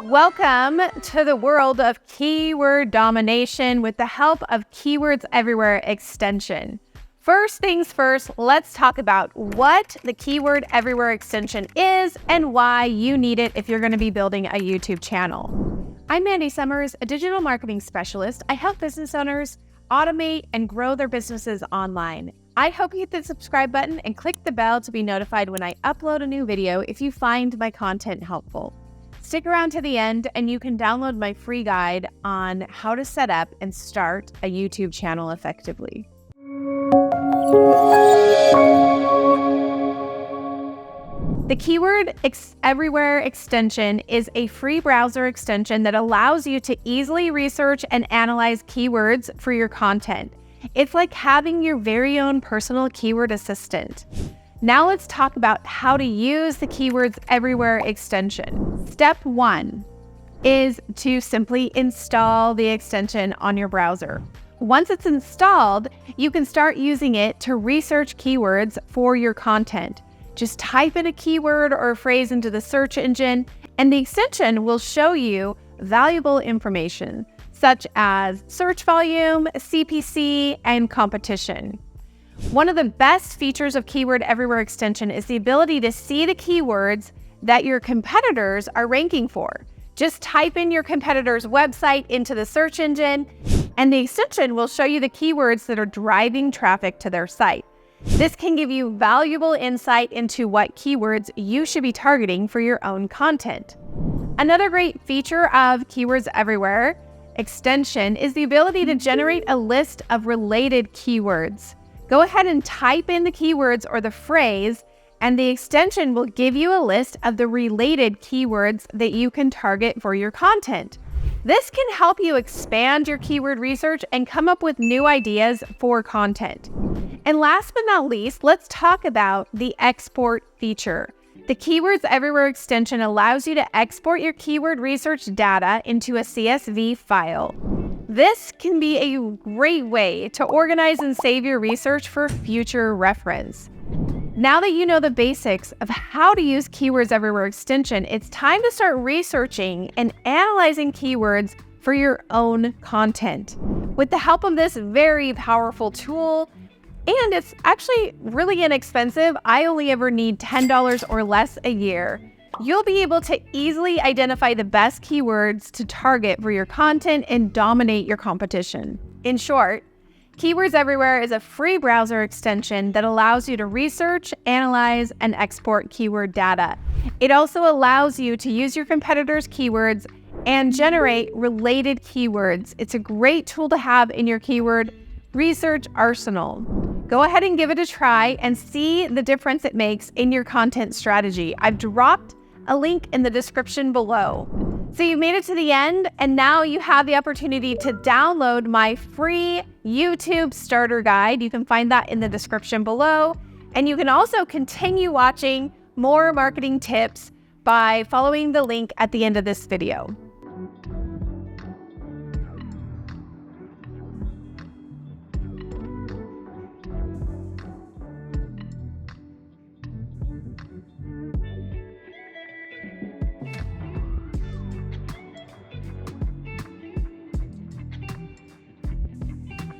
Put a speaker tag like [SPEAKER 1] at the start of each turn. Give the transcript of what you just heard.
[SPEAKER 1] Welcome to the world of keyword domination with the help of Keywords Everywhere extension. First things first, let's talk about what the Keyword Everywhere extension is and why you need it if you're going to be building a YouTube channel. I'm Mandy Sommers, a digital marketing specialist. I help business owners automate and grow their businesses online. I hope you hit the subscribe button and click the bell to be notified when I upload a new video if you find my content helpful. Stick around to the end and you can download my free guide on how to set up and start a YouTube channel effectively. The Keyword Everywhere extension is a free browser extension that allows you to easily research and analyze keywords for your content. It's like having your very own personal keyword assistant. Now let's talk about how to use the Keywords Everywhere extension. Step 1 is to simply install the extension on your browser. Once it's installed, you can start using it to research keywords for your content. Just type in a keyword or a phrase into the search engine, and the extension will show you valuable information such as search volume, CPC, and competition. One of the best features of Keyword Everywhere extension is the ability to see the keywords that your competitors are ranking for. Just type in your competitor's website into the search engine, and the extension will show you the keywords that are driving traffic to their site. This can give you valuable insight into what keywords you should be targeting for your own content. Another great feature of Keywords Everywhere extension is the ability to generate a list of related keywords. Go ahead and type in the keywords or the phrase, and the extension will give you a list of the related keywords that you can target for your content. This can help you expand your keyword research and come up with new ideas for content. And last but not least, let's talk about the export feature. The Keywords Everywhere extension allows you to export your keyword research data into a CSV file. This can be a great way to organize and save your research for future reference. Now that you know the basics of how to use Keywords Everywhere extension, it's time to start researching and analyzing keywords for your own content. With the help of this very powerful tool, and it's actually really inexpensive, I only ever need $10 or less a year, you'll be able to easily identify the best keywords to target for your content and dominate your competition. In short, Keywords Everywhere is a free browser extension that allows you to research, analyze, and export keyword data. It also allows you to use your competitors' keywords and generate related keywords. It's a great tool to have in your keyword research arsenal. Go ahead and give it a try and see the difference it makes in your content strategy. I've dropped a link in the description below. So you made it to the end, and now you have the opportunity to download my free YouTube starter guide. You can find that in the description below. And you can also continue watching more marketing tips by following the link at the end of this video.